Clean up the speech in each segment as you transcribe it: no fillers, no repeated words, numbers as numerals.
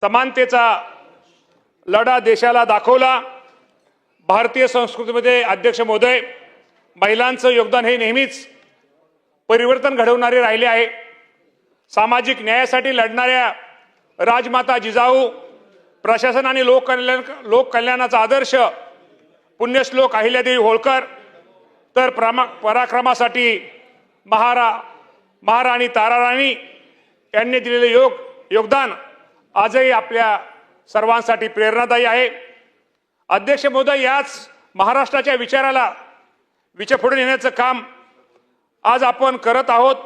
समानतेचा लढा देशाला दाखवला। भारतीय संस्कृतीमध्ये अध्यक्ष महोदय, महिलांचं योगदान हे नेहमीच परिवर्तन घडवणारे राहिले आहे। सामाजिक न्यायासाठी लढणाऱ्या राजमाता जिजाऊ, प्रशासन आणि लोककल्याणाचा आदर्श पुण्यश्लोक अहिल्यादेवी होळकर, तर पराक्रमासाठी महाराणी ताराराणी यांनी दिलेले योगदान आजही आपल्या सर्वांसाठी प्रेरणादायी आहे। अध्यक्ष महोदय, याच महाराष्ट्राच्या विचाराला पुढे नेण्याचं काम आज आपण करत आहोत।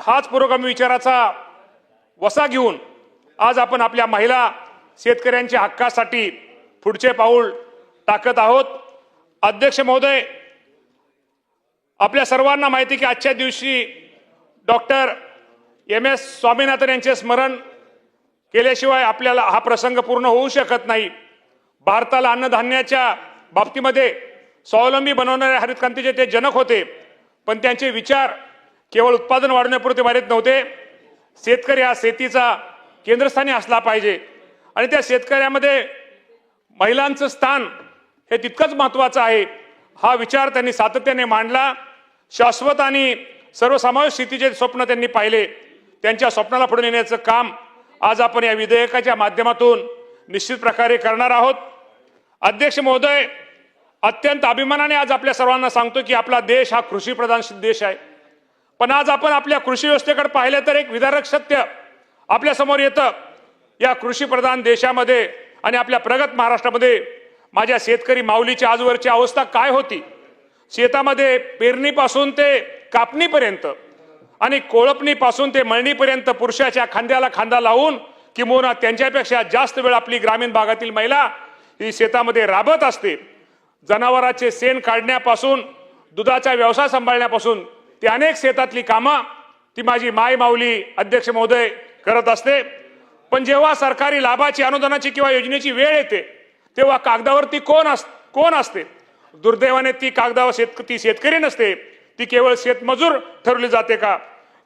हाच पुरोगामी विचाराचा वसा घेऊन आज आपण आपल्या महिला शेतकऱ्यांच्या हक्कासाठी पुढचे पाऊल टाकत आहोत। अध्यक्ष महोदय, आपल्या सर्वांना माहिती की आजच्या दिवशी डॉक्टर MS स्वामीनाथन यांचे स्मरण केल्याशिवाय आपल्याला हा प्रसंग पूर्ण होऊ शकत नाही। भारताला अन्नधान्याच्या बाबतीमध्ये स्वावलंबी बनवणारे हरित क्रांतीचे ते जनक होते, पण त्यांचे विचार केवळ उत्पादन वाढवण्यापुरते मर्यादित नव्हते। शेतकरी हा शेतीचा केंद्रस्थानी असला पाहिजे आणि त्या शेतकऱ्यामध्ये महिलांचं स्थान हे तितकंच महत्त्वाचं आहे। हा विचार त्यांनी सातत्याने मांडला। शाश्वत आणि सर्वसमावेश शेतीचे स्वप्न त्यांनी पाहिले। त्यांच्या स्वप्नाला पुढे नेण्याचं काम आज आपण या विधेयकाच्या माध्यमातून निश्चित प्रकारे करणार आहोत। अध्यक्ष महोदय, अत्यंत अभिमानाने आज आपल्या सर्वांना सांगतो की आपला देश हा कृषीप्रधान देश आहे, पण आज आपण आपल्या कृषी व्यवस्थेकडे पाहिले तर एक विदारक सत्य आपल्या समोर येतं। या कृषीप्रधान देशामध्ये आणि आपल्या प्रगत महाराष्ट्रामध्ये माझ्या शेतकरी माऊलीच्या आजवरची अवस्था काय होती? शेतामध्ये पेरणीपासून ते कापणीपर्यंत आणि कोळपणीपासून ते मळणीपर्यंत पुरुषाच्या खांद्याला खांदा लावून किंबहुना त्यांच्यापेक्षा जास्त वेळ आपली ग्रामीण भागातील महिला ही शेतामध्ये राबत असते। जनावरांचे शेण काढण्यापासून दुधाचा व्यवसाय सांभाळण्यापासून ती अनेक शेतातली कामं ती माझी माय माऊली अध्यक्ष महोदय करत असते। पण जेव्हा सरकारी लाभाची, अनुदानाची किंवा योजनेची वेळ येते तेव्हा कागदावरती कोण असते? दुर्दैवाने ती कागदावर ती शेतकरी नसते, ती केवळ शेतमजूर ठरवली जाते का?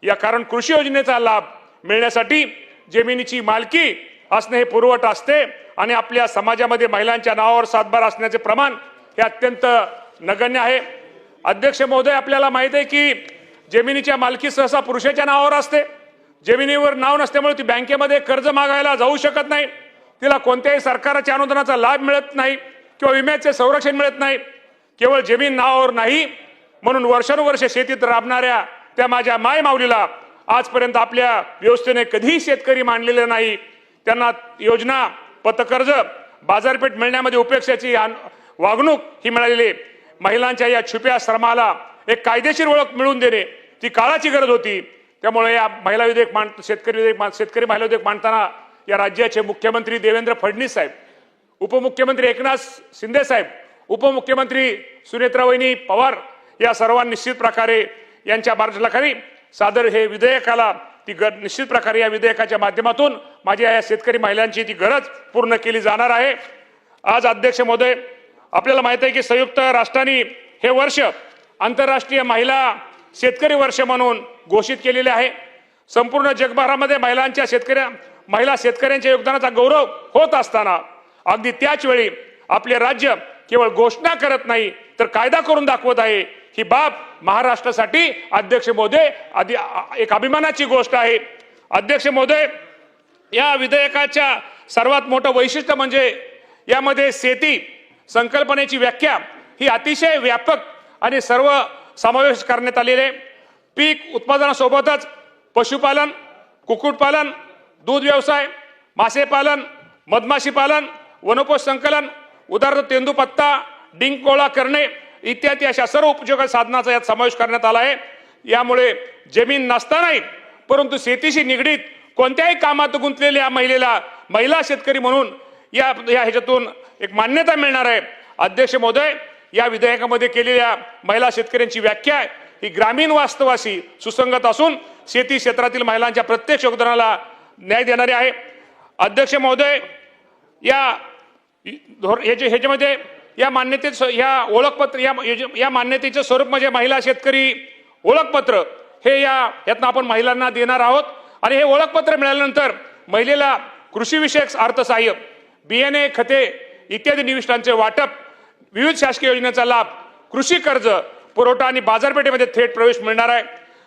या कारण कृषी योजनेचा लाभ मिळण्यासाठी जमिनीची मालकी असणे हे पुरवठ असते आणि आपल्या समाजामध्ये महिलांच्या नावावर सातबार असण्याचे प्रमाण हे अत्यंत नगण्य आहे। अध्यक्ष महोदय, आपल्याला माहित आहे की जमिनीच्या मालकी सहसा पुरुषाच्या नावावर असते। जमिनीवर नाव नसल्यामुळे ती बँकेमध्ये कर्ज मागायला जाऊ शकत नाही, तिला कोणत्याही सरकारच्या अनुदानाचा लाभ मिळत नाही किंवा विम्याचे संरक्षण मिळत नाही। केवळ जमीन नावावर नाही म्हणून वर्षानुवर्ष शेतीत राबणाऱ्या त्या माझ्या माय माऊलीला आजपर्यंत आपल्या व्यवस्थेने कधीही शेतकरी मानलेले नाही। त्यांना योजना, पतकर्ज, बाजारपेठ मिळण्यामध्ये उपेक्षाची वागणूक ही मिळालेली। महिलांच्या या छुप्या श्रमाला एक कायदेशीर ओळख मिळवून देणे ती काळाची गरज होती। त्यामुळे या महिला विधेयक शेतकरी महिला विधेयक मांडताना या राज्याचे मुख्यमंत्री देवेंद्र फडणवीस साहेब, उपमुख्यमंत्री एकनाथ शिंदे साहेब, उपमुख्यमंत्री सुनेत्रावहिनी पवार या सर्वांनी निश्चित प्रकारे यांच्या मार्गदर्शनाखाली सादर हे विधेयकाला निश्चित प्रकारे या विधेयकाच्या माध्यमातून माझ्या या शेतकरी महिलांची ती गरज पूर्ण केली जाणार आहे। आज अध्यक्ष महोदय, आपल्याला माहित आहे की संयुक्त राष्ट्रांनी हे वर्ष आंतरराष्ट्रीय महिला शेतकरी वर्ष म्हणून घोषित केलेले आहे। संपूर्ण जगभरामध्ये महिला शेतकऱ्यांच्या योगदानाचा गौरव होत असताना अगदी त्याच वेळी आपले राज्य केवळ घोषणा करत नाही तर कायदा करून दाखवत आहे। ही बाब महाराष्ट्रासाठी अध्यक्ष महोदय एक अभिमानाची गोष्ट आहे। अध्यक्ष महोदय, या विधेयकाच्या सर्वात मोठं वैशिष्ट्य म्हणजे यामध्ये शेती संकल्पनेची व्याख्या ही अतिशय व्यापक आणि सर्व समावेश करण्यात आलेले। पीक उत्पादनासोबतच पशुपालन, कुक्कुटपालन, दूध व्यवसाय, मासेपालन, मधमाशी पालन, वनोपज संकलन, उदाहरणार्थ तेंदूपत्ता, डिंकोळा करणे इत्यादी अशा सर्व उपयोगी साधनाचा यात समावेश करण्यात आला आहे। यामुळे जमीन नसतानाही परंतु शेतीशी निगडीत कोणत्याही कामात गुंतलेल्या महिलेला महिला शेतकरी म्हणून या ह्याच्यातून एक मान्यता मिळणार आहे। अध्यक्ष महोदय, या विधेयकामध्ये केलेल्या महिला शेतकऱ्यांची व्याख्या ही ग्रामीण वास्तवाशी सुसंगत असून शेती क्षेत्रातील महिलांच्या प्रत्यक्ष योगदानाला न्याय देणारी आहे। अध्यक्ष महोदय, ह्याच्यामध्ये या मान्यतेचे स्वरूप म्हणजे महिला शेतकरी ओळखपत्र हे यातनं आपण महिलांना देणार आहोत आणि हे ओळखपत्र मिळाल्यानंतर महिलेला कृषीविषयक अर्थसहाय्य, बियाणे, खते इत्यादी निविष्ठांचे वाटप, विविध शासकीय योजनेचा लाभ, कृषी कर्ज पुरवठा आणि बाजारपेठेमध्ये थेट प्रवेश मिळणार आहे.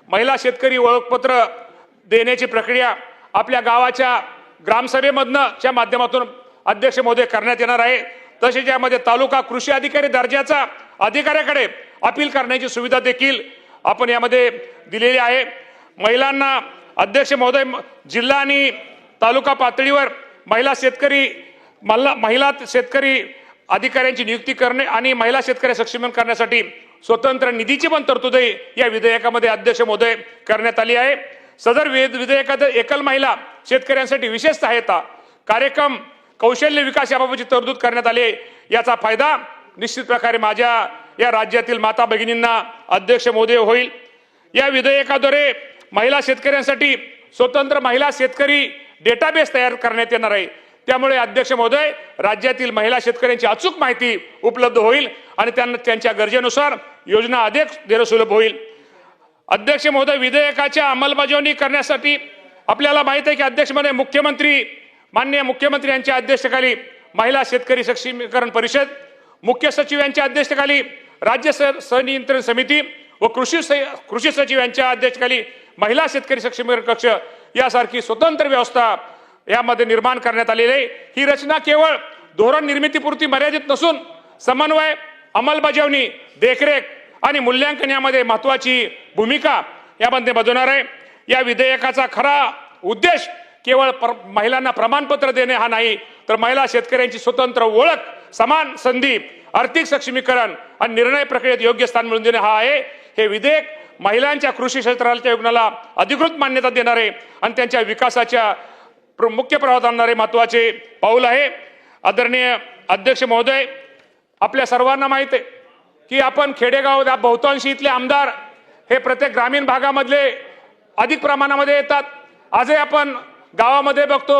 महिला शेतकरी ओळखपत्र देण्याची प्रक्रिया आपल्या गावाच्या ग्रामसभेमधनं च्या माध्यमातून अध्यक्ष महोदय करण्यात येणार आहे. तसेच यामध्ये तालुका कृषी अधिकारी दर्जाचा अधिकाऱ्याकडे अपील करण्याची सुविधा देखील आपण यामध्ये दिलेली आहे. महिलांना अध्यक्ष महोदय जिल्हा आणि तालुका पातळीवर महिला शेतकरी अधिकाऱ्यांची नियुक्ती करणे आणि महिला शेतकरी सक्षमीकरण करण्यासाठी स्वतंत्र निधीची पण तरतूदही या विधेयकामध्ये अध्यक्ष महोदय करण्यात आली आहे. सदर विधेयकात एकल महिला शेतकऱ्यांसाठी विशेष सहायता कार्यक्रम, कौशल्य विकास याबाबतची तरतूद करण्यात आली आहे. याचा फायदा निश्चित प्रकारे माझ्या या राज्यातील माता भगिनींना अध्यक्ष महोदय होईल. या विधेयकाद्वारे महिला शेतकऱ्यांसाठी स्वतंत्र महिला शेतकरी डेटाबेस तयार करण्यात येणार आहे. त्यामुळे अध्यक्ष महोदय राज्यातील महिला शेतकऱ्यांची अचूक माहिती उपलब्ध होईल आणि त्यांना त्यांच्या गरजेनुसार योजना अधिक देणं सुलभ होईल. अध्यक्ष महोदय, विधेयकाच्या अंमलबजावणी करण्यासाठी आपल्याला माहित आहे की अध्यक्ष महोदय माननीय मुख्यमंत्री यांच्या अध्यक्षतेखाली महिला शेतकरी सक्षमीकरण परिषद, मुख्य सचिव यांच्या अध्यक्षतेखाली राज्य संनियंत्रण समिती व कृषी सचिव यांच्या अध्यक्षतेखाली महिला शेतकरी सक्षमीकरण कक्ष यासारखी स्वतंत्र व्यवस्था यामध्ये निर्माण करण्यात आलेली आहे. ही रचना केवळ धोरण निर्मितीपुरती मर्यादित नसून समन्वय, अंमलबजावणी, देखरेख आणि मूल्यांकन यामध्ये महत्वाची भूमिका यामध्ये बजावणार आहे. या विधेयकाचा खरा उद्देश केवळ महिलांना प्रमाणपत्र देणे हा नाही, तर महिला शेतकऱ्यांची स्वतंत्र ओळख, समान संधी, आर्थिक सक्षमीकरण आणि निर्णय प्रक्रियेत योग्य स्थान मिळवून देणे हा आहे. हे विधेयक महिलांच्या कृषी क्षेत्राच्या योगदानाला अधिकृत मान्यता देणारे आणि त्यांच्या विकासाच्या मुख्य प्रवाहात आणणारे महत्वाचे पाऊल आहे. आदरणीय अध्यक्ष महोदय, आपल्या सर्वांना माहिती आहे की आपण खेडेगाव बहुतांशी इथले आमदार हे प्रत्येक ग्रामीण भागामधले अधिक प्रमाणामध्ये येतात. आजही आपण गावामध्ये बघतो,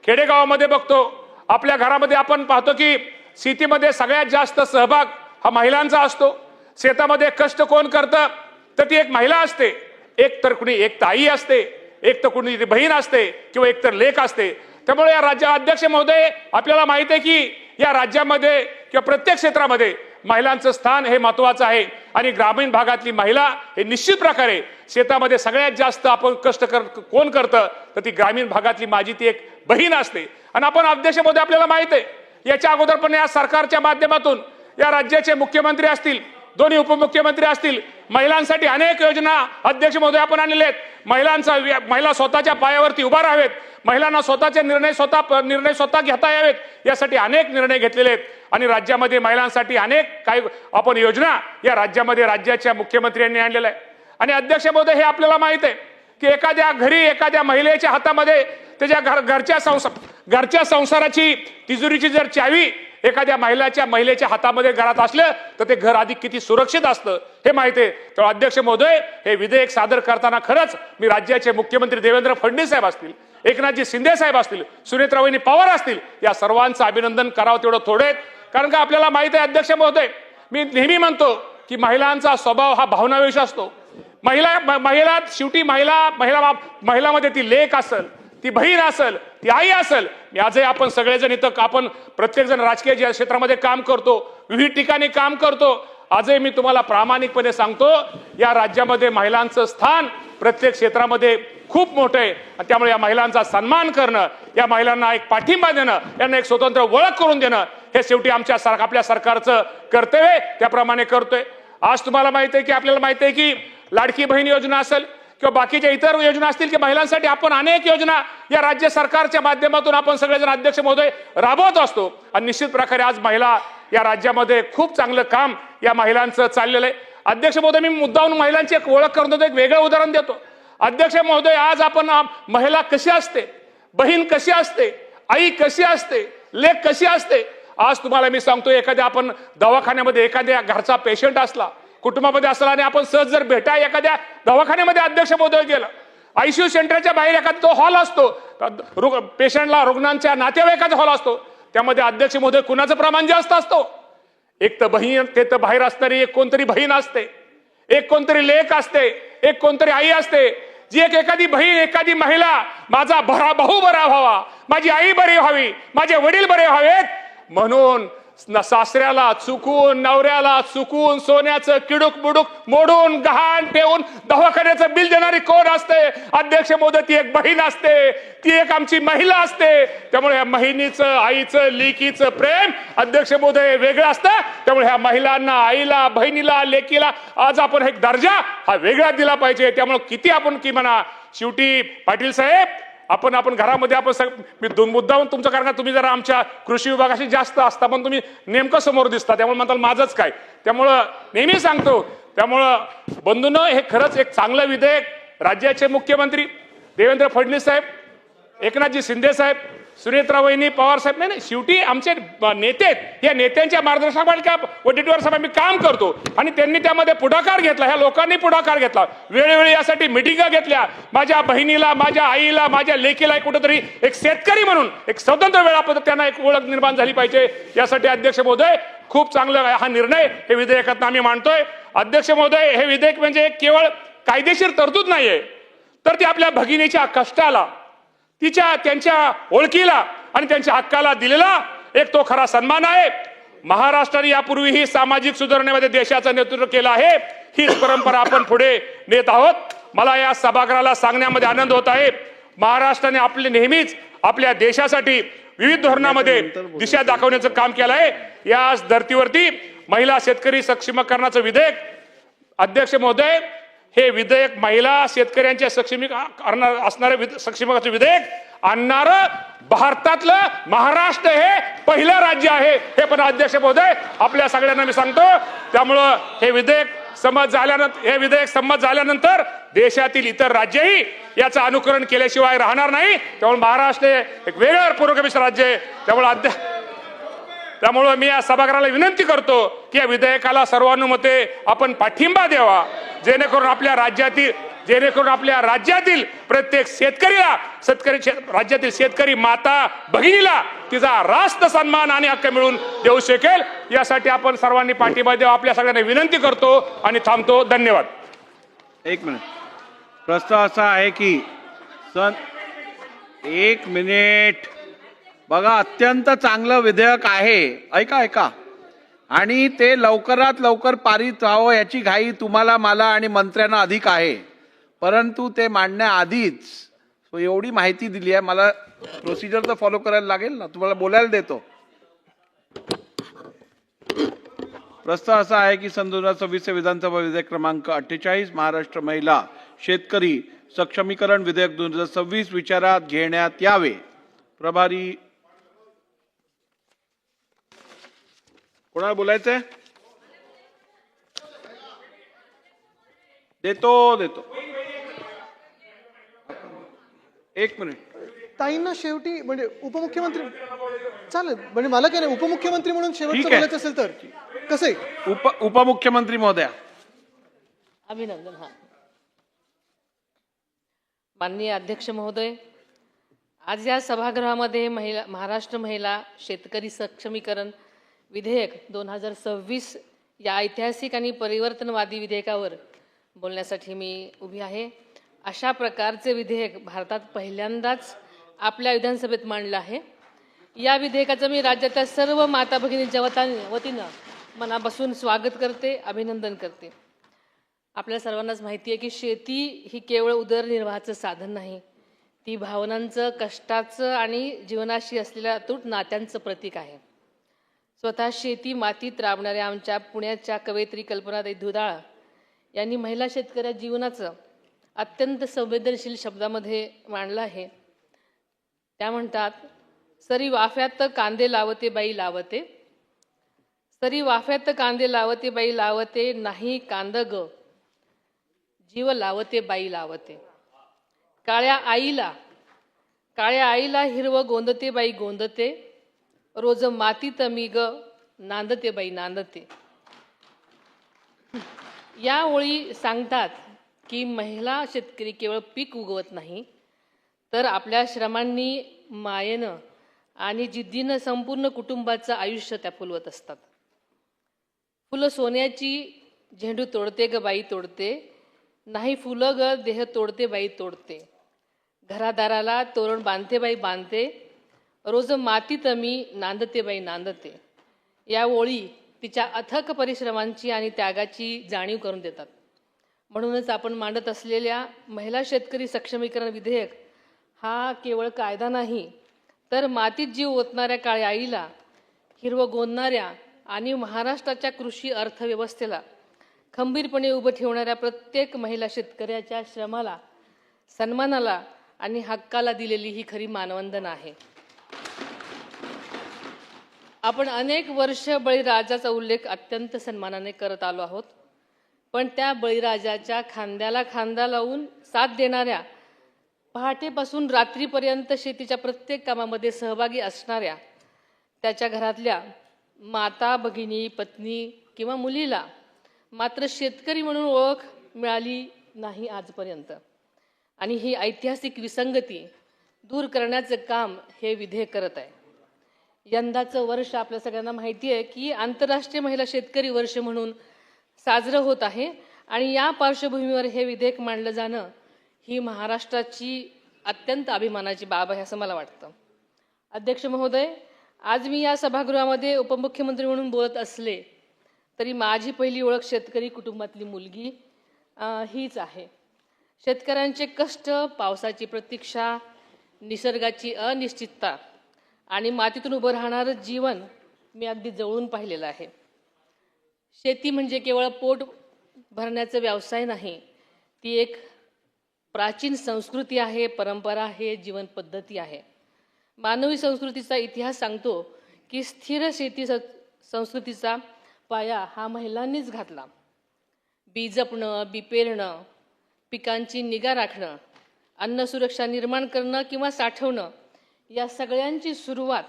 खेडेगावामध्ये बघतो, आपल्या घरामध्ये आपण पाहतो की शेतीमध्ये सगळ्यात जास्त सहभाग हा महिलांचा असतो. शेतामध्ये कष्ट कोण करतं तर ती एक महिला असते. एक ताई असते, एक तर कुणी बहीण असते किंवा एक तर लेक असते. त्यामुळे या राज्य अध्यक्ष महोदय, आपल्याला माहित आहे की या राज्यामध्ये किंवा प्रत्येक क्षेत्रामध्ये महिलांचं स्थान हे महत्वाचं आहे आणि ग्रामीण भागातली महिला हे निश्चित प्रकारे शेतामध्ये सगळ्यात जास्त आपण कष्ट कोण करतं तर ती ग्रामीण भागातली माझी ती एक बहीण असते. आणि आपण अध्यक्ष महोदय, आपल्याला माहित आहे याच्या अगोदर पण या सरकारच्या माध्यमातून या राज्याचे मुख्यमंत्री असतील, दोन्ही उपमुख्यमंत्री असतील, महिलांसाठी अनेक योजना अध्यक्ष महोदय आपण आणलेले आहेत. महिला स्वतःच्या पायावरती उभा राहावेत, महिलांना स्वतःचे निर्णय स्वतः घेता यावेत यासाठी अनेक निर्णय घेतलेले आहेत. आणि राज्यामध्ये महिलांसाठी अनेक काही आपण योजना या राज्यामध्ये राज्याच्या मुख्यमंत्र्यांनी आणलेल्या आहे. आणि अध्यक्ष महोदय, हे आपल्याला माहित आहे की एखाद्या महिलेच्या हातामध्ये त्याच्या घरच्या संसाराची तिजोरीची जर चावी एखाद्या महिलेच्या हातामध्ये घरात असलं तर ते घर अधिक किती सुरक्षित असतं हे माहिती आहे. तर अध्यक्ष महोदय, हे विधेयक सादर करताना खरंच मी राज्याचे मुख्यमंत्री देवेंद्र फडणवीस साहेब असतील, एकनाथजी शिंदे साहेब असतील, सुनेत्रावहिनी पवार असतील, या सर्वांचं अभिनंदन करावं तेवढं थोडे. कारण का आपल्याला माहित आहे अध्यक्ष महोदय, मी नेहमी म्हणतो की महिलांचा स्वभाव हा भावनाविष असतो. महिला शेवटी महिलामध्ये ती लेक असेल, ती बहीण असेल, ती आई असेल. आजही आपण सगळेजण इथं आपण प्रत्येक जण राजकीय क्षेत्रामध्ये काम करतो, विविध ठिकाणी काम करतो. आजही मी तुम्हाला प्रामाणिकपणे सांगतो, या राज्यामध्ये महिलांचं स्थान प्रत्येक क्षेत्रामध्ये खूप मोठं आहे. त्यामुळे या महिलांचा सन्मान करणं, या महिलांना एक पाठिंबा देणं, यांना एक स्वतंत्र ओळख करून देणं हे शेवटी आपल्या सरकारचं कर्तव्य आहे, त्याप्रमाणे करतोय. आज तुम्हाला माहिती आहे की आपल्याला माहिती आहे की लाडकी बहीण योजना असेल किंवा बाकीच्या इतर योजना असतील की महिलांसाठी आपण अनेक योजना या राज्य सरकारच्या माध्यमातून आपण सगळेजण अध्यक्ष महोदय राबवत असतो. आणि निश्चित प्रकारे आज महिला या राज्यामध्ये खूप चांगलं काम या महिलांचं चाललेलं आहे. अध्यक्ष महोदय, मी मुद्दाहून महिलांची एक ओळख करून देतो, एक वेगळं उदाहरण देतो. अध्यक्ष महोदय, आज आपण महिला कशी असते, बहीण कशी असते, आई कशी असते, लेक कशी असते. आज तुम्हाला मी सांगतो, एखाद्या आपण दवाखान्यामध्ये एखाद्या घरचा पेशंट असला, कुटुंबामध्ये असला आणि आपण सहज जर भेटाय एखाद्या दवाखान्यामध्ये अध्यक्ष महोदय गेला, आयसीयू सेंटरच्या बाहेर एखादा तो हॉल असतो, पेशंटला रुग्णांच्या नातेवाईकाचा हॉल असतो, त्यामध्ये अध्यक्ष महोदय कुणाचं प्रमाण जास्त असतो? एक तर बहीण, ते तर बाहेर असणारी एक कोणतरी बहीण असते, एक कोणतरी लेक असते, एक कोणतरी आई असते, जी एखादी बहीण एखादी महिला माझा भाऊ बरा व्हावा, माझी आई बरी व्हावी, माझे वडील बरे व्हावेत म्हणून सासऱ्याला चुकून नवऱ्याला चुकून सोन्याचं किडूक बुडूक मोडून गहाण ठेवून दवाखान्याचं बिल देणारी कोण असते? अध्यक्ष महोदय, ती एक बहीण असते, ती एक आमची महिला असते. त्यामुळे ह्या बहिणीचं आईचं लेकीचं प्रेम अध्यक्ष महोदय वेगळं असतं. त्यामुळे ह्या महिलांना आईला बहिणीला लेकीला आज आपण एक दर्जा हा वेगळा दिला पाहिजे. त्यामुळे किती आपण की म्हणा शेवटी पाटील साहेब आपण घरामध्ये मी दोन मुद्दाहून तुमचं कारण का तुम्ही जरा आमच्या कृषी विभागाशी जास्त असता पण तुम्ही नेमकं समोर दिसता त्यामुळे म्हणताल माझंच काय. त्यामुळं नेहमी सांगतो त्यामुळं बंधूंनो हे खरंच एक चांगलं विधेयक राज्याचे मुख्यमंत्री देवेंद्र फडणवीस साहेब, एकनाथजी शिंदे साहेब, सुनेत्रा वहिनी पवार साहेब नाही शेवटी आमचे नेते या नेत्यांच्या मार्गदर्शनाखाली वटीवर साहेब आम्ही काम करतो आणि त्यांनी त्यामध्ये पुढाकार घेतला. ह्या लोकांनी पुढाकार घेतला, वेळोवेळी यासाठी मिटिंगा घेतल्या. माझ्या बहिणीला माझ्या आईला माझ्या लेकीला कुठेतरी एक शेतकरी म्हणून एक स्वतंत्र वेळापत्रक त्यांना एक ओळख निर्माण झाली पाहिजे. यासाठी अध्यक्ष महोदय खूप चांगला हा निर्णय हे विधेयकात आम्ही मांडतोय. अध्यक्ष महोदय हे विधेयक म्हणजे केवळ कायदेशीर तरतूद नाहीये तर ती आपल्या भगिनीच्या कष्टाला त्यांच्या ओळखीला आणि त्यांच्या हक्काला दिलेला एक तो खरा सन्मान आहे. महाराष्ट्राने यापूर्वीही सामाजिक सुधारणेमध्ये देशाचं नेतृत्व केलं आहे. हीच परंपरा आपण पुढे नेत आहोत. मला या सभागृहाला सांगण्यामध्ये आनंद होत आहे. महाराष्ट्राने आपले नेहमीच आपल्या देशासाठी विविध धोरणामध्ये दिशा दाखवण्याचं काम केलं आहे. या धर्तीवरती महिला शेतकरी सक्षमीकरणाचं विधेयक अध्यक्ष महोदय हे विधेयक महिला शेतकऱ्यांच्या सक्षमीकरण असणारे सक्षमीकरणाचे विधेयक आणणारं भारतातलं महाराष्ट्र हे पहिलं राज्य आहे हे पण अध्यक्ष महोदय आपल्या सगळ्यांना मी सांगतो. त्यामुळं हे विधेयक संमत झाल्यानंतर देशातील इतर राज्यही याचं अनुकरण केल्याशिवाय राहणार नाही. त्यामुळे महाराष्ट्र एक वेगळं पुरोगामी राज्य आहे. त्यामुळं मी या सभागृहाला विनंती करतो की या विधेयकाला सर्वानुमते आपण पाठिंबा द्यावा जेणेकरून आपल्या राज्यातील प्रत्येक शेतकरीला राज्यातील शेतकरी माता भगिनीला तिचा रास्त सन्मान आणि हक्क मिळून देऊ शकेल. यासाठी आपण सर्वांनी पाठिंबा द्यावा आपल्या सगळ्यांना विनंती करतो आणि थांबतो. धन्यवाद. एक मिनिट. प्रस्ताव असा आहे की एक मिनिट बघा, अत्यंत चांगलं विधेयक आहे. ऐका आणि ते लवकरात लवकर पारित व्हावं याची घाई तुम्हाला मला आणि मंत्र्यांना अधिक आहे. परंतु ते मांडण्याआधीच एवढी माहिती दिली आहे, मला प्रोसिजर तर फॉलो करायला लागेल ना. तुम्हाला बोलायला देतो. प्रस्ताव असा आहे की सन 2026 विधानसभा विधेयक क्रमांक 48 महाराष्ट्र महिला शेतकरी सक्षमीकरण विधेयक 2026 विचारात घेण्यात यावे. प्रभारी कोणाला बोलायचंय? देतो. एक मिनिट. ताईंना शेवटी म्हणजे उपमुख्यमंत्री चालेल म्हणजे मला काय नाही उपमुख्यमंत्री म्हणून शेवटचं बोलायचं असेल तर कसं आहे? उपमुख्यमंत्री महोदया. अभिनंदन. माननीय अध्यक्ष महोदय, आज या सभागृहामध्ये महाराष्ट्र महिला शेतकरी सक्षमीकरण विधेयक 2026 या ऐतिहासिक आणि परिवर्तनवादी विधेयकावर बोलण्यासाठी मी उभी आहे. अशा प्रकारचे विधेयक भारतात पहिल्यांदाच आपल्या विधानसभेत मांडलं आहे. या विधेयकाचं मी राज्याच्या सर्व माता भगिनींच्या वतीनं मनापासून स्वागत करते, अभिनंदन करते. आपल्या सर्वांनाच माहिती आहे की शेती ही केवळ उदरनिर्वाहाचं साधन नाही, ती भावनांचं, कष्टाचं आणि जीवनाशी असलेल्या अतूट नात्यांचं प्रतीक आहे. स्वतः शेती मातीत राबणाऱ्या आमच्या पुण्याच्या कवयित्री कल्पनाताई दुधाळ यांनी महिला शेतकऱ्या जीवनाचं अत्यंत संवेदनशील शब्दामध्ये मांडलं आहे. त्या म्हणतात, सरी वाफ्यात कांदे लावते बाई लावते, सरी वाफ्यात कांदे लावते बाई लावते, नाही कांद ग जीव लावते बाई लावते. काळ्या आईला हिरवं गोंदते बाई गोंदते, रोज मातीत मी ग नांदते बाई नांदते. या ओळी सांगतात की महिला शेतकरी केवळ पीक उगवत नाही तर आपल्या श्रमांनी, मायेनं आणि जिद्दीनं संपूर्ण कुटुंबाचं आयुष्य त्या फुलवत असतात. फुलं सोन्याची झेंडू तोडते ग बाई तोडते, नाही फुलं ग देह तोडते बाई तोडते, घरादाराला तोरण बांधते बाई बांधते, रोज मातीत मी नांदते बाई नांदते. या ओळी तिच्या अथक परिश्रमांची आणि त्यागाची जाणीव करून देतात. म्हणूनच आपण मांडत असलेल्या महिला शेतकरी सक्षमीकरण विधेयक हा केवळ कायदा नाही, तर मातीत जीव ओतणाऱ्या काळ्या आईला, हिरवं गोंदणाऱ्या आणि महाराष्ट्राच्या कृषी अर्थव्यवस्थेला खंबीरपणे उभं ठेवणाऱ्या प्रत्येक महिला शेतकऱ्याच्या श्रमाला, सन्मानाला आणि हक्काला दिलेली ही खरी मानवंदना आहे. आपण अनेक वर्ष बळीराजाचा उल्लेख अत्यंत सन्मानाने करत आलो आहोत, पण त्या बळीराजाच्या खांद्याला खांदा लावून साथ देणाऱ्या, पहाटेपासून रात्रीपर्यंत शेतीच्या प्रत्येक कामामध्ये सहभागी असणाऱ्या त्याच्या घरातल्या माता, भगिनी, पत्नी किंवा मुलीला मात्र शेतकरी म्हणून ओळख मिळाली नाही आजपर्यंत. आणि ही ऐतिहासिक विसंगती दूर करण्याचं काम हे विधेयक करत आहे. यंदाचं वर्ष आपल्या सगळ्यांना माहिती आहे की आंतरराष्ट्रीय महिला शेतकरी वर्ष म्हणून साजरं होत आहे, आणि या पार्श्वभूमीवर हे विधेयक मांडलं जाणं ही महाराष्ट्राची अत्यंत अभिमानाची बाब आहे असं मला वाटतं. अध्यक्ष महोदय, आज मी या सभागृहामध्ये उपमुख्यमंत्री म्हणून बोलत असले तरी माझी पहिली ओळख शेतकरी कुटुंबातली मुलगी हीच आहे. शेतकऱ्यांचे कष्ट, पावसाची प्रतीक्षा, निसर्गाची अनिश्चितता आणि मातीतून उभं राहणारं जीवन मी अगदी जवळून पाहिलेलं आहे. शेती म्हणजे केवळ पोट भरण्याचा व्यवसाय नाही, ती एक प्राचीन संस्कृती आहे, परंपरा आहे, जीवन पद्धती आहे. मानवी संस्कृतीचा इतिहास सांगतो की स्थिर शेती संस्कृतीचा पाया हा महिलांनीच घातला. बी जपणं, बी पेरणं, पिकांची निगा राखणं, अन्न सुरक्षा निर्माण करणं किंवा साठवणं, या सगळ्यांची सुरुवात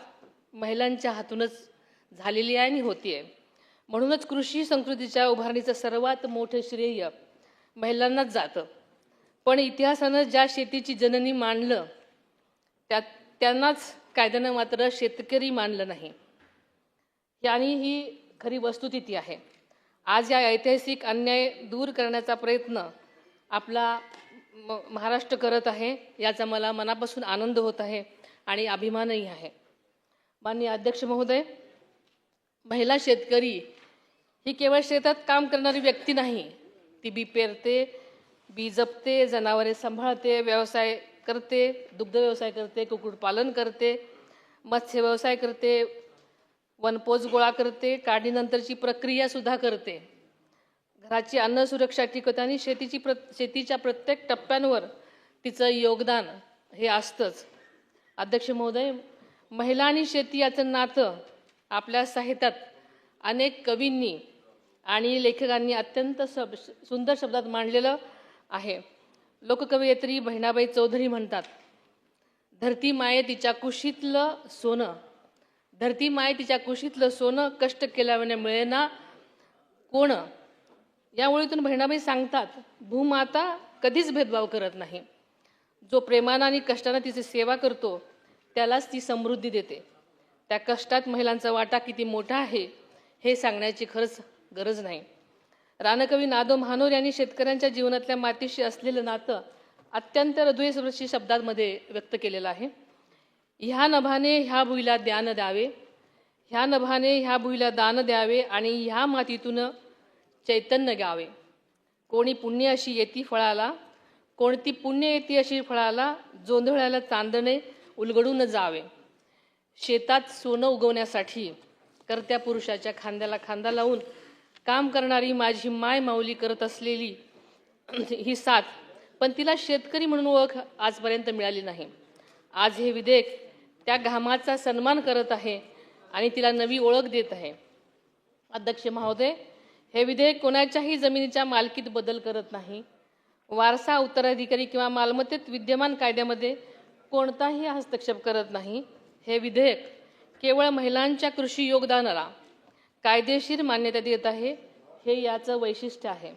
महिलांच्या हातूनच झालेली आहे आणि होती आहे. म्हणूनच कृषी संस्कृतीच्या उभारणीचं सर्वात मोठं श्रेय महिलांनाच जातं. पण इतिहासानं ज्या शेतीची जननी मानलं त्यांनाच कायद्यानं मात्र शेतकरी मानलं नाही, आणि ही खरी वस्तुस्थिती आहे. आज या ऐतिहासिक अन्याय दूर करण्याचा प्रयत्न आपला महाराष्ट्र करत आहे, याचा मला मनापासून आनंद होत आहे आणि अभिमानही आहे. माननीय अध्यक्ष महोदय, महिला शेतकरी ही केवळ शेतात काम करणारी व्यक्ती नाही, ती बी पेरते, बी जपते, जनावरे सांभाळते, व्यवसाय करते, दुग्ध व्यवसाय करते, कुक्कुटपालन करते, मत्स्य व्यवसाय करते, वनपोच गोळा करते, काढणीनंतरची प्रक्रियासुद्धा करते, घराची अन्न सुरक्षा टिकवते आणि शेतीच्या प्रत्येक टप्प्यांवर तिचं योगदान हे असतंच. अध्यक्ष महोदय, महिला आणि शेती याचं नातं आपल्या साहित्यात अनेक कवींनी आणि लेखकांनी अत्यंत सुंदर शब्दात मांडलेलं आहे. लोककवयित्री बहिणाबाई चौधरी म्हणतात, धरती माये तिच्या कुशीतलं सोनं, धरती माये तिच्या कुशीतलं सोनं, कष्ट केल्याने मिळेना कोण. या ओळीतून बहिणाबाई सांगतात, भूमाता कधीच भेदभाव करत नाही. जो प्रेमानं आणि कष्टानं तिची सेवा करतो त्यालाच ती समृद्धी देते. त्या कष्टात महिलांचा वाटा किती मोठा आहे हे सांगण्याची खरंच गरज नाही. रानकवी नादो महानोर यांनी शेतकऱ्यांच्या जीवनातल्या मातीशी असलेलं नातं अत्यंत हृदयस्पर्शी शब्दांमध्ये व्यक्त केलेलं आहे. ह्या नभाने ह्या भुईला दान द्यावे, ह्या नभाने ह्या भुईला दान द्यावे आणि ह्या मातीतून चैतन्य गावे. कोणी पुण्य अशी येती फळाला, कोणती पुण्य येती अशी फळाला, जोंधळ्याला चांदणे उलगडून जावे. शेतात सोनं उगवण्यासाठी कर्त्या पुरुषाच्या खांद्याला खांदा लावून काम करणारी माझी माय माऊली करत असलेली ही साथ, पण तिला शेतकरी म्हणून ओळख आजपर्यंत मिळाली नाही. आज हे विधेयक त्या घामाचा सन्मान करत आहे आणि तिला नवी ओळख देत आहे. अध्यक्ष महोदय, हे विधेयक कोणाच्याही जमिनीच्या मालकीत बदल करत नाही, वारसा, उत्तराधिकारी किंवा मालमत्तेत विद्यमान कायद्यामध्ये कोणताही हस्तक्षेप करत नाही. हे विधेयक केवळ महिलांच्या कृषी योगदानाला कायदेशीर मान्यता देत आहे, हे याचं वैशिष्ट्य आहे.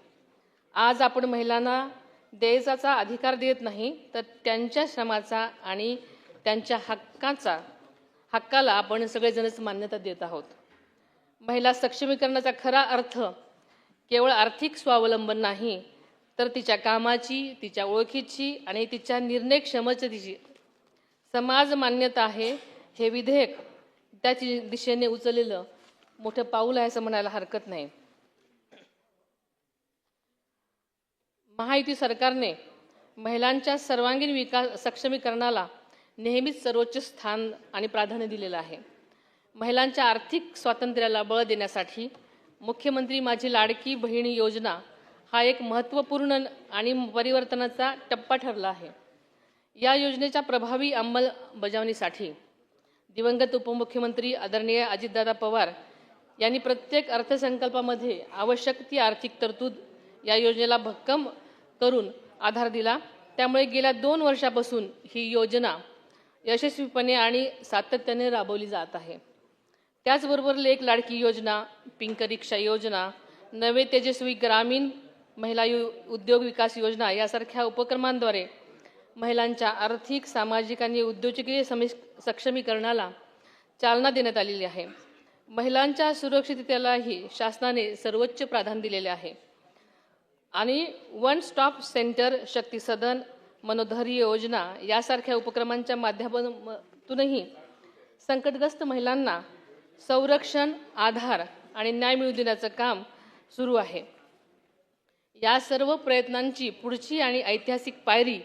आज आपण महिलांना देयचाचा अधिकार देत नाही, तर त्यांच्या श्रमाचा आणि त्यांच्या हक्काला आपण सगळेजणच मान्यता देत आहोत. महिला सक्षमीकरणाचा खरा अर्थ केवळ आर्थिक स्वावलंबन नाही, तर तिच्या कामाची, तिच्या ओळखीची आणि तिच्या निर्णय क्षमतेची समाज मान्यता आहे. हे विधेयक त्याची दिशेने उचललेलं मोठं पाऊल आहे असं म्हणायला हरकत नाही. महायुती सरकारने महिलांच्या सर्वांगीण विकास सक्षमीकरणाला नेहमीच सर्वोच्च स्थान आणि प्राधान्य दिलेलं आहे. महिलांच्या आर्थिक स्वातंत्र्याला बळ देण्यासाठी मुख्यमंत्री माझी लाडकी बहीण योजना हा एक महत्त्वपूर्ण आणि परिवर्तनाचा टप्पा ठरला आहे. या योजनेच्या प्रभावी अंमलबजावणीसाठी दिवंगत उपमुख्यमंत्री आदरणीय अजितदादा पवार यांनी प्रत्येक अर्थसंकल्पामध्ये आवश्यक ती आर्थिक तरतूद या योजनेला भक्कम करून आधार दिला. त्यामुळे गेल्या 2 वर्षापासून ही योजना यशस्वीपणे आणि सातत्याने राबवली जात आहे. त्याचबरोबर लेक लाडकी योजना, पिंक रिक्षा योजना, नवे तेजस्वी ग्रामीण महिला उद्योग विकास योजना यासारख्या उपक्रमांद्वारे महिलांच्या आर्थिक, सामाजिक आणि उद्योजकीय सक्षमीकरणाला चालना देण्यात आलेली आहे. महिलांच्या सुरक्षिततेलाही शासनाने सर्वोच्च प्राधान्य दिलेले आहे आणि वन स्टॉप सेंटर, शक्ती सदन, मनोधैर्य योजना यासारख्या उपक्रमांच्या माध्यमातूनही संकटग्रस्त महिलांना संरक्षण, आधार आणि न्याय मिळवून देण्याचं काम सुरू आहे. या सर्व प्रयत्नांची पुढची आणि ऐतिहासिक पायरी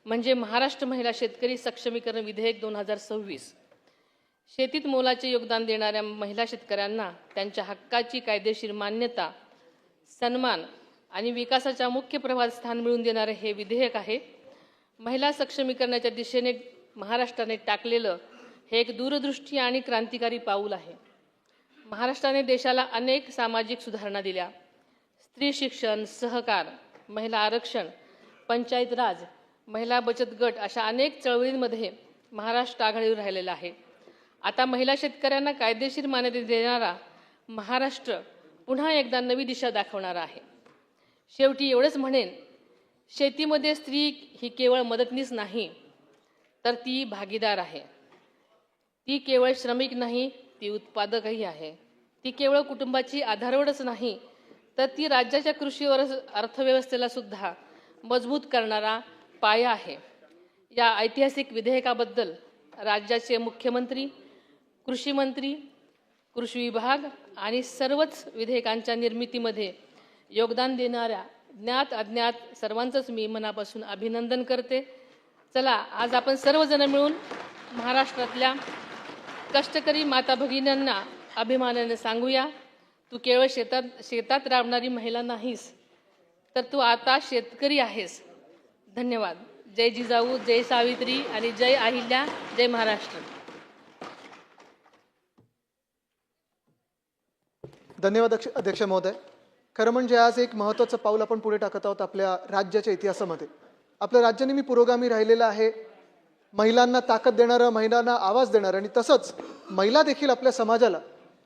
म्हणजे महाराष्ट्र महिला शेतकरी सक्षमीकरण विधेयक 2026. शेतीत मोलाचे योगदान देणाऱ्या महिला शेतकऱ्यांना त्यांच्या हक्काची कायदेशीर मान्यता, सन्मान आणि विकासाच्या मुख्य प्रवाहात स्थान मिळवून देणारे हे विधेयक आहे. महिला सक्षमीकरणाच्या दिशेने महाराष्ट्राने टाकलेलं हे एक दूरदृष्टी आणि क्रांतिकारी पाऊल आहे. महाराष्ट्राने देशाला अनेक सामाजिक सुधारणा दिल्या. स्त्री शिक्षण, सहकार, महिला आरक्षण, पंचायत राज, महिला बचत गट अशा अनेक चळवळींमध्ये महाराष्ट्र आघाडीवर राहिलेला आहे. आता महिला शेतकऱ्यांना कायदेशीर मान्यता देणारा महाराष्ट्र पुन्हा एकदा नवी दिशा दाखवणारा आहे. शेवटी एवढंच म्हणेन, शेतीमध्ये स्त्री ही केवळ मदतनीस नाही, तर ती भागीदार आहे. ती केवळ श्रमिक नाही, ती उत्पादकही आहे. ती केवळ कुटुंबाची आधारवडच नाही, तर ती राज्याच्या कृषीवर अर्थव्यवस्थेला सुद्धा मजबूत करणारा पाया आहे. या ऐतिहासिक विधेयकाबद्दल राज्याचे मुख्यमंत्री, कृषी मंत्री, कृषी विभाग आणि सर्वच विधेयकांच्या निर्मितीमध्ये योगदान देणाऱ्या ज्ञात अज्ञात सर्वांचंच मी मनापासून अभिनंदन करते. चला, आज आपण सर्वजण मिळून महाराष्ट्रातल्या कष्टकरी माता भगिनींना अभिमानाने सांगूया, तू केवळ शेतात राबणारी महिला नाहीस, तर तू आता शेतकरी आहेस. धन्यवाद. जय जिजाऊ, जय सावित्री आणि जय अहिल्या, जय महाराष्ट्र. धन्यवाद अध्यक्ष महोदय. खरं म्हणजे आज एक महत्त्वाचं पाऊल आपण पुढे टाकत आहोत आपल्या राज्याच्या इतिहासामध्ये. आपल्या राज्य नेहमी पुरोगामी राहिलेलं आहे, महिलांना ताकद देणारं, महिलांना आवाज देणारं आणि तसंच महिला देखील आपल्या समाजाला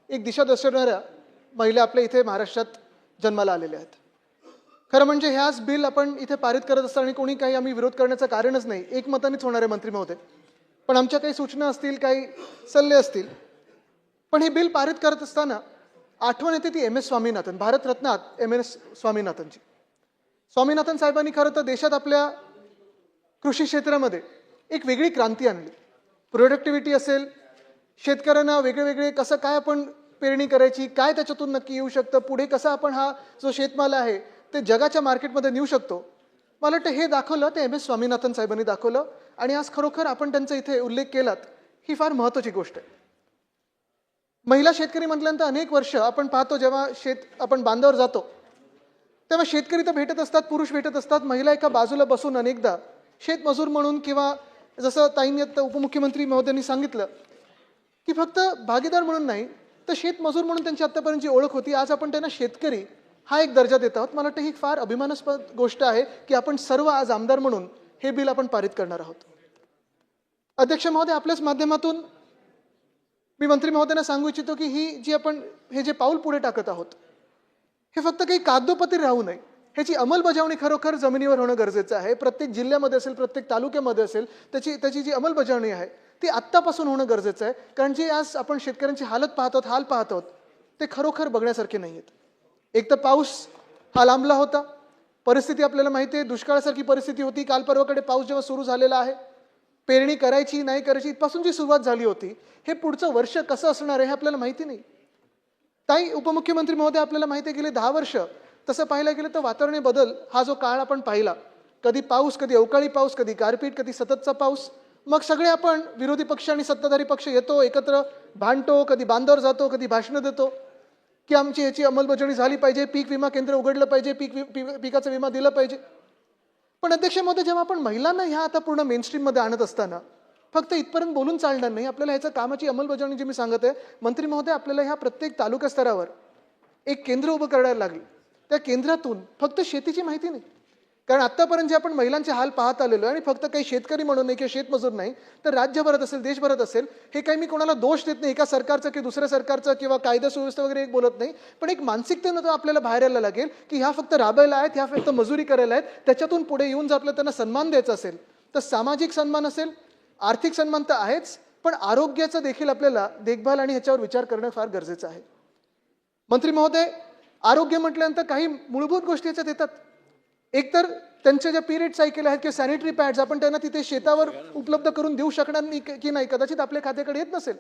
एक दिशा दर्शवणाऱ्या महिला आपल्या इथे महाराष्ट्रात जन्माला आलेल्या आहेत. खरं म्हणजे ह्याच बिल आपण इथे पारित करत असताना कोणी काही आम्ही विरोध करण्याचं कारणच नाही, एकमतानेच होणार आहे मंत्री महोदय. पण आमच्या काही सूचना असतील, काही सल्ले असतील. पण हे बिल पारित करत असताना आठवण येते ती MS स्वामीनाथन, भारतरत्न MS स्वामीनाथनची. स्वामीनाथन साहेबांनी खरं तर देशात आपल्या कृषी क्षेत्रामध्ये एक वेगळी क्रांती आणली. प्रोडक्टिव्हिटी असेल, शेतकऱ्यांना वेगळे कसं काय आपण पेरणी करायची, काय त्याच्यातून नक्की येऊ शकतं, पुढे कसं आपण हा जो शेतमाल आहे ते जगाच्या मार्केटमध्ये नेऊ शकतो. मला वाटतं हे दाखवलं ते MS स्वामीनाथन साहेबांनी दाखवलं आणि आज खरोखर आपण त्यांचा इथे उल्लेख केलात, ही फार महत्त्वाची गोष्ट आहे. महिला शेतकरी म्हटल्यानंतर अनेक वर्ष आपण पाहतो, जेव्हा आपण बांधावर जातो तेव्हा शेतकरी तर भेटत असतात, पुरुष भेटत असतात, महिला एका बाजूला बसून अनेकदा शेतमजूर म्हणून किंवा जसं ताईंनी आता उपमुख्यमंत्री महोदयांनी सांगितलं की फक्त भागीदार म्हणून नाही तर शेतमजूर म्हणून त्यांची आत्तापर्यंतची ओळख होती. आज आपण त्यांना शेतकरी हा एक दर्जा देत आहोत. मला वाटतं ही फार अभिमानास्पद गोष्ट आहे की आपण सर्व आज आमदार म्हणून हे बिल आपण पारित करणार आहोत. अध्यक्ष महोदय, आपल्याच माध्यमातून मी मंत्री महोदयांना सांगू इच्छितो की ही जी आपण हे जे पाऊल पुढे टाकत आहोत हे फक्त काही कागदोपत्री राहू नये, ह्याची अंमलबजावणी खरोखर जमिनीवर होणं गरजेचं आहे. प्रत्येक जिल्ह्यामध्ये असेल, प्रत्येक तालुक्यामध्ये असेल, त्याची जी अंमलबजावणी आहे ती आत्तापासून होणं गरजेचं आहे. कारण जे आज आपण शेतकऱ्यांची हाल पाहत आहोत ते खरोखर बघण्यासारखे नाही आहेत. एक तर पाऊस हा लांबला होता, परिस्थिती आपल्याला माहिती आहे, दुष्काळासारखी परिस्थिती होती. काल परवाकडे पाऊस जेव्हा सुरू झालेला आहे, पेरणी करायची नाही करायची इथपासून जी सुरुवात झाली होती, हे पुढचं वर्ष कसं असणार आहे हे आपल्याला माहिती नाही. ताई उपमुख्यमंत्री महोदय, आपल्याला माहिती आहे गेले 10 वर्ष तसं पाहायला गेलं तर वातावरणीय बदल हा जो काळ आपण पाहिला, कधी पाऊस, कधी अवकाळी पाऊस, कधी गारपीट, कधी सततचा पाऊस, मग सगळे आपण विरोधी पक्ष आणि सत्ताधारी पक्ष येतो एकत्र, भांडतो, कधी बांधावर जातो, कधी भाषणं देतो की आमची याची अंमलबजावणी झाली पाहिजे, पीक विमा केंद्र उघडलं पाहिजे, पिकाचा विमा दिला पाहिजे. पण अध्यक्ष महोदय, जेव्हा आपण महिलांना ह्या आता पूर्ण मेनस्ट्रीममध्ये आणत असताना फक्त इथपर्यंत बोलून चालणार नाही. आपल्याला ह्याच्या कामाची अंमलबजावणी जी मी सांगत आहे, मंत्री महोदय, आपल्याला ह्या प्रत्येक तालुका स्तरावर एक केंद्र उभं करायला लागेल. त्या केंद्रातून फक्त शेतीची माहिती नाही, कारण आतापर्यंत जे आपण महिलांचे हाल पाहत आलेलो आहे, आणि फक्त काही शेतकरी म्हणून नाही किंवा शेतमजूर नाही, तर राज्यभरात असेल, देशभरात असेल, हे काही मी कोणाला दोष देत नाही, एका सरकारचं किंवा दुसऱ्या सरकारचं किंवा कायदा सुव्यवस्था वगैरे एक बोलत नाही, पण एक मानसिकतेनं तर आपल्याला बाहेर यायला लागेल की ह्या फक्त राबायला आहेत, ह्या फक्त मजुरी करायला आहेत. त्याच्यातून पुढे येऊन जर आपल्याला त्यांना सन्मान द्यायचा असेल तर सामाजिक सन्मान असेल, आर्थिक सन्मान तर आहेच, पण आरोग्याचं देखील आपल्याला देखभाल आणि ह्याच्यावर विचार करणं फार गरजेचं आहे. मंत्री महोदय, आरोग्य म्हटल्यानंतर काही मूलभूत गोष्टी याच्यात येतात. एकतर त्यांच्या ज्या पिरियड सायकल आहेत किंवा सॅनिटरी पॅड्स आपण त्यांना तिथे शेतावर उपलब्ध करून देऊ शकणार नाही की नाही, कदाचित आपल्या खात्याकडे येत नसेल,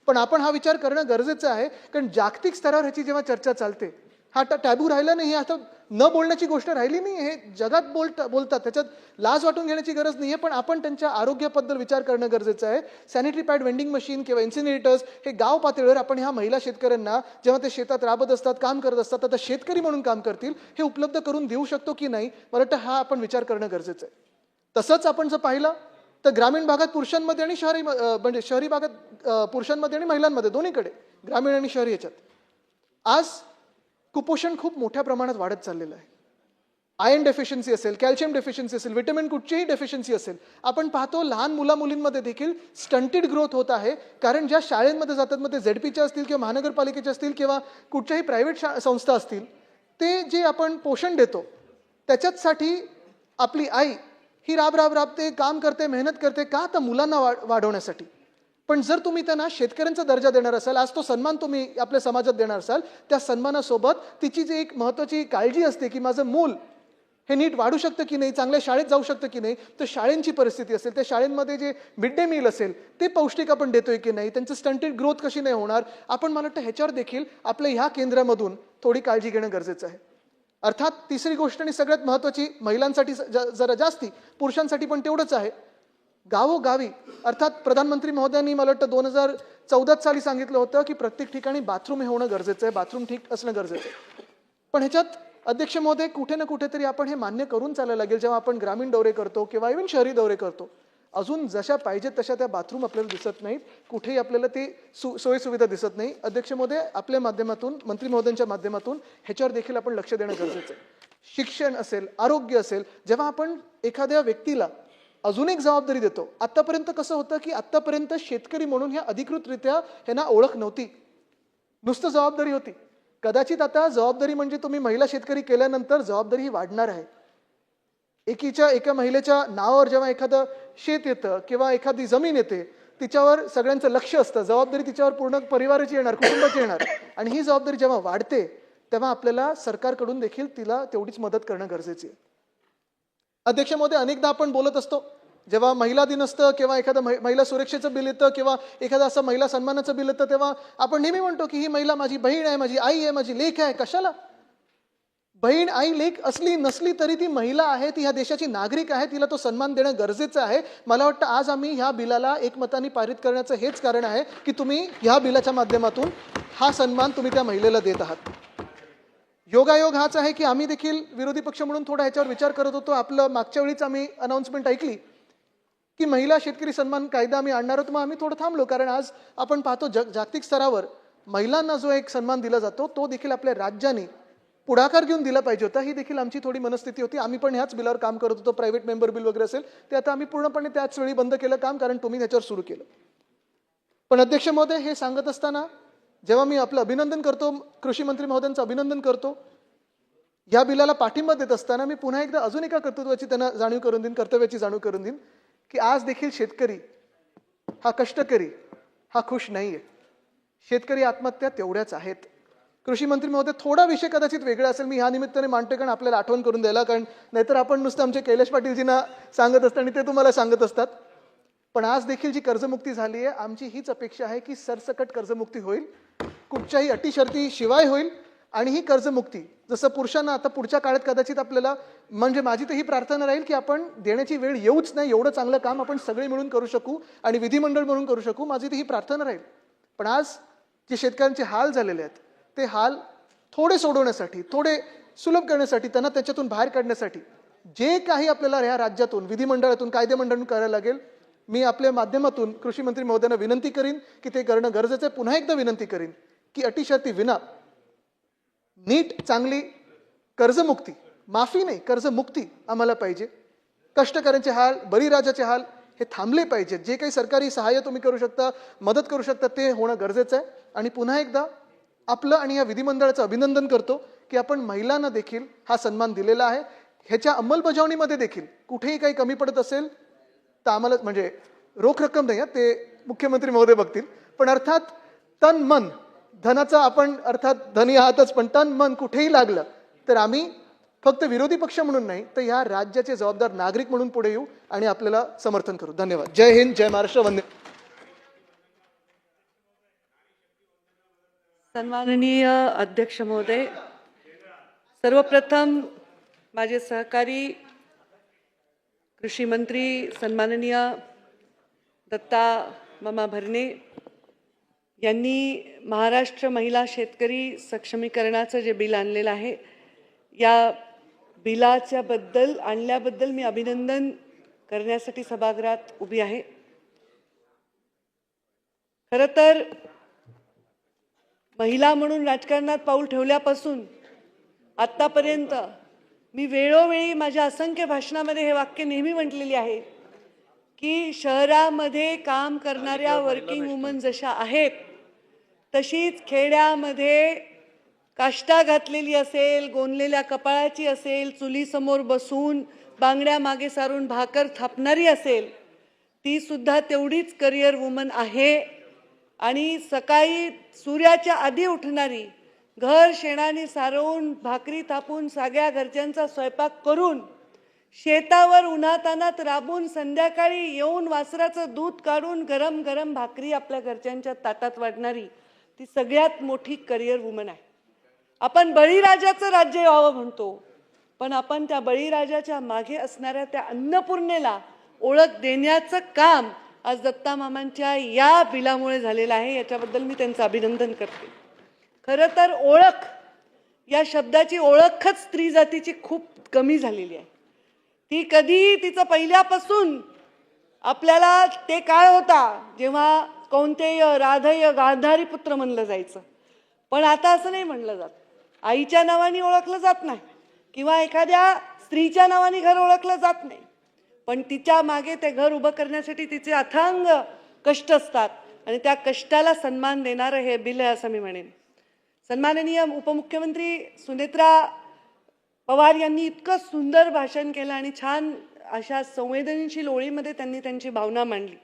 पण आपण हा विचार करणं गरजेचं आहे. कारण जागतिक स्तरावर ह्याची जेव्हा चर्चा चालते, हा टॅबू राहिला नाही, आता न बोलण्याची गोष्ट राहिली नाही, हे जगात बोलतात, त्याच्यात लाज वाटून घेण्याची गरज नाही आहे, पण आपण त्यांच्या आरोग्याबद्दल विचार करणं गरजेचं आहे. सॅनिटरी पॅड वेंडिंग मशीन किंवा इन्सिनरेटर्स हे गाव पातळीवर आपण ह्या महिला शेतकऱ्यांना जेव्हा ते शेतात राबत असतात, काम करत असतात, आता शेतकरी म्हणून काम करतील, हे उपलब्ध करून देऊ शकतो की नाही, मला वाटतं हा आपण विचार करणं गरजेचं आहे. तसंच आपण जर पाहिलं तर ग्रामीण भागात पुरुषांमध्ये आणि म्हणजे शहरी भागात पुरुषांमध्ये आणि महिलांमध्ये दोन्हीकडे, ग्रामीण आणि शहरी याच्यात आज कुपोषण खूप मोठ्या प्रमाणात वाढत चाललेलं आहे. आयर्न डेफिशियन्सी असेल, कॅल्शियम डेफिशियन्सी असेल, व्हिटॅमिन कुठचीही डेफिशियन्सी असेल, आपण पाहतो लहान मुलींमध्ये देखील स्टंटेड ग्रोथ होत आहे. कारण ज्या शाळेमध्ये जातात, मग ते झेडपीच्या असतील किंवा महानगरपालिकेच्या असतील किंवा कुठच्याही प्रायव्हेट संस्था असतील, ते जे आपण पोषण देतो त्याच्यासाठी आपली आई ही राबते, काम करते, मेहनत करते, का तर मुलांना वाढवण्यासाठी. पण जर तुम्ही त्यांना शेतकऱ्यांचा दर्जा देणार असाल, आज तो सन्मान तुम्ही आपल्या समाजात देणार असाल, त्या सन्मानासोबत तिची जी एक महत्त्वाची काळजी असते की माझं मूल हे नीट वाढू शकतं की नाही, चांगल्या शाळेत जाऊ शकतं की नाही, तर शाळेंची परिस्थिती असेल, त्या शाळेंमध्ये जे मिड डे मील असेल ते पौष्टिक आपण देतोय की नाही, त्यांचं स्टंटेड ग्रोथ कशी नाही होणार, आपण मला वाटतं ह्याच्यावर देखील आपल्या ह्या केंद्रामधून थोडी काळजी घेणं गरजेचं आहे. अर्थात तिसरी गोष्ट आणि सगळ्यात महत्त्वाची, महिलांसाठी जरा जास्ती, पुरुषांसाठी पण तेवढंच आहे, गावोगावी अर्थात प्रधानमंत्री महोदयांनी मला वाटतं 2014 साली सांगितलं होतं की प्रत्येक ठिकाणी बाथरूम हे होणं गरजेचं आहे, बाथरूम ठीक असणं गरजेचं आहे. पण ह्याच्यात अध्यक्ष महोदय, कुठे ना कुठेतरी आपण हे मान्य करून चालायला लागेल, जेव्हा आपण ग्रामीण दौरे करतो किंवा इव्हन शहरी दौरे करतो, अजून जशा पाहिजेत तशा त्या बाथरूम आपल्याला दिसत नाहीत, कुठेही आपल्याला ती सोयीसुविधा दिसत नाही. अध्यक्ष महोदय, आपल्या माध्यमातून, मंत्री महोदयांच्या माध्यमातून ह्याच्यावर देखील आपण लक्ष देणं गरजेचं आहे. शिक्षण असेल, आरोग्य असेल, जेव्हा आपण एखाद्या व्यक्तीला अजून एक जबाबदारी देतो, आतापर्यंत कसं होतं की आतापर्यंत शेतकरी म्हणून ह्या अधिकृतरित्या ह्यांना ओळख नव्हती, नुसतं जबाबदारी होती. कदाचित आता जबाबदारी म्हणजे तुम्ही महिला शेतकरी केल्यानंतर जबाबदारी ही वाढणार आहे. एका महिलेच्या नावावर जेव्हा एखादं शेत येतं किंवा एखादी जमीन येते, तिच्यावर सगळ्यांचं लक्ष असतं, जबाबदारी तिच्यावर पूर्ण परिवाराची येणार, कुटुंबाची येणार, आणि ही जबाबदारी जेव्हा वाढते तेव्हा आपल्याला सरकारकडून देखील तिला तेवढीच मदत करणं गरजेची आहे. अध्यक्ष महोदय, अनेकदा आपण बोलत असतो, जेव्हा महिला दिन असतं किंवा एखादं महिला सुरक्षेचं बिल येतं किंवा एखादं असं महिला सन्मानाचं बिल येतं, तेव्हा आपण नेहमी म्हणतो की ही महिला माझी बहीण आहे, माझी आई आहे, माझी लेक आहे. कशाला? बहीण, आई, लेक असली नसली तरी ती महिला आहे, ती ह्या देशाची नागरिक आहे, तिला तो सन्मान देणं गरजेचं आहे. मला वाटतं आज आम्ही ह्या बिलाला एकमताने पारित करण्याचं हेच कारण आहे की तुम्ही ह्या बिलाच्या माध्यमातून हा सन्मान तुम्ही त्या महिलेला देत आहात. योगायोग हाच आहे की आम्ही देखील विरोधी पक्ष म्हणून थोडा ह्याच्यावर विचार करत होतो. आपलं मागच्या वेळीच आम्ही अनाउन्समेंट ऐकली की महिला शेतकरी सन्मान कायदा आम्ही आणणार आहोत, मग आम्ही थोडं थांबलो, कारण आज आपण पाहतो जागतिक स्तरावर महिलांना जो एक सन्मान दिला जातो तो देखील आपल्या राज्याने पुढाकार घेऊन दिला पाहिजे होता. ही देखील आमची थोडी मनस्थिती होती. आम्ही पण ह्याच बिलावर काम करत होतो, प्रायव्हेट मेंबर बिल वगैरे असेल ते आता आम्ही पूर्णपणे त्याच वेळी बंद केलं काम, कारण तुम्ही त्याच्यावर सुरू केलं. पण अध्यक्ष महोदय, हे सांगत असताना जेव्हा मी आपलं अभिनंदन करतो, कृषी मंत्री महोदयांचं अभिनंदन करतो, या बिलाला पाठिंबा देत असताना मी पुन्हा एकदा अजून एका कर्तृत्वाची त्यांना जाणीव करून देईन, कर्तव्याची जाणीव करून देईन की आज देखील शेतकरी हा कष्टकरी हा खुश नाहीये. शेतकरी आत्महत्या तेवढ्याच आहेत. कृषी मंत्री महोदय, थोडा विषय कदाचित वेगळा असेल, मी ह्या निमित्ताने मांडतो कारण आपल्याला आठवण करून द्यायला, कारण नाहीतर आपण नुसतं आमचे कैलाश पाटीलजींना सांगत असतं आणि ते तुम्हाला सांगत असतात. पण आज देखील जी कर्जमुक्ती झाली आहे, आमची हीच अपेक्षा आहे की सरसकट कर्जमुक्ती होईल, कुठच्याही अटी शर्ती शिवाय होईल. आणि ही कर्जमुक्ती जसं पुरुषांना आता पुढच्या काळात कदाचित आपल्याला, म्हणजे माझी तर ही प्रार्थना राहील की आपण देण्याची वेळ येऊच नाही, एवढं चांगलं काम आपण सगळे मिळून करू शकू आणि विधिमंडळ म्हणून करू शकू, माझी तर ही प्रार्थना राहील. पण आज जे शेतकऱ्यांचे हाल झालेले आहेत ते हाल थोडे सोडवण्यासाठी, थोडे सुलभ करण्यासाठी, त्यांना त्याच्यातून बाहेर काढण्यासाठी जे काही आपल्याला ह्या राज्यातून, विधिमंडळातून, कायदेमंडळातून करायला लागेल, मी आपल्या माध्यमातून कृषी मंत्री महोदयांना विनंती करीन की ते करणं गरजेचं आहे. पुन्हा एकदा विनंती करीन की अटी शर्ती विना नीट चांगली कर्जमुक्ती, माफी नाही कर्जमुक्ती आम्हाला पाहिजे. कष्टकऱ्यांचे हाल, बळीराजाचे हाल हे थांबले पाहिजेत. जे काही सरकारी सहाय्य तुम्ही करू शकता, मदत करू शकता, ते होणं गरजेचं आहे. आणि पुन्हा एकदा आपलं आणि या विधिमंडळाचं अभिनंदन करतो की आपण महिलांना देखील हा सन्मान दिलेला आहे. ह्याच्या अंमलबजावणीमध्ये देखील कुठेही काही कमी पडत असेल तर आम्हाला, म्हणजे रोख रक्कम नाही, ते मुख्यमंत्री महोदय बघतील, पण अर्थात तन मन, धनाचा आपण अर्थात धनी आहातच, पण तन मन कुठेही लागलं तर आम्ही फक्त विरोधी पक्ष म्हणून नाही तर या राज्याचे जबाबदार नागरिक म्हणून पुढे येऊ आणि आपल्याला समर्थन करू. धन्यवाद. जय हिंद, जय महाराष्ट्र, वंदे. सन्माननीय अध्यक्ष महोदय, सर्वप्रथम माझे सहकारी कृषी मंत्री सन्माननीय दत्ता मामा भरणे यांनी महाराष्ट्र महिला शेतकरी सक्षमीकरणाचं जे बिल आणलेलं आहे, या बिलाच्याबद्दल आणल्याबद्दल मी अभिनंदन करण्यासाठी सभागृहात उभी आहे. खरं तर महिला म्हणून राजकारणात पाऊल ठेवल्यापासून आत्तापर्यंत मी वेळोवेळी माझ्या असंख्य भाषणामध्ये हे वाक्य नेहमी म्हटलेली आहे की शहरामध्ये काम करणाऱ्या वर्किंग वुमन जशा आहेत तशीच खेड्यामध्ये काष्टा घातलेली असेल, गोंदलेल्या कपाळाची असेल, चुलीसमोर बसून बांगड्या मागे सारून भाकर थापणारी असेल, ती सुद्धा तेवढीच करिअर वुमन आहे. आणि सकाळी सूर्याच्या आधी उठणारी, घर शेणाने सारवून भाकरी थापून सगळ्या घरच्यांचा स्वयंपाक करून शेतावर उन्हातानात राबून संध्याकाळी येऊन वासराचं दूध काढून गरम गरम भाकरी आपल्या घरच्यांच्या ताटात वाढणारी ती सगळ्यात मोठी करिअर वुमन आहे. आपण बळीराजाचं राज्य व्हावं म्हणतो, पण आपण त्या बळीराजाच्या मागे असणाऱ्या त्या अन्नपूर्णेला ओळख देण्याचं काम आज दत्ता मामांच्या या बिलामुळे झालेलं आहे. याच्याबद्दल मी त्यांचं अभिनंदन करते. खरं तर ओळख या शब्दाची ओळखच स्त्री जातीची खूप कमी झालेली आहे. ती कधी तिचं पहिल्यापासून आपल्याला ते काळ होता जेव्हा कौंतेय राधेय गांधारी पुत्र म्हणलं जायचं, पण आता असं नाही म्हणलं जात. आईच्या नावाने ओळखलं जात नाही किंवा एखाद्या स्त्रीच्या नावाने घर ओळखलं जात नाही, पण तिच्या मागे ते घर उभं करण्यासाठी तिचे अथांग कष्ट असतात आणि त्या कष्टाला सन्मान देणारं हे बिल आहे असं मी म्हणेन. सन्माननीय उपमुख्यमंत्री सुनेत्रा पवार यांनी इतकं सुंदर भाषण केलं आणि छान अशा संवेदनशील ओळीमध्ये त्यांनी त्यांची भावना मांडली.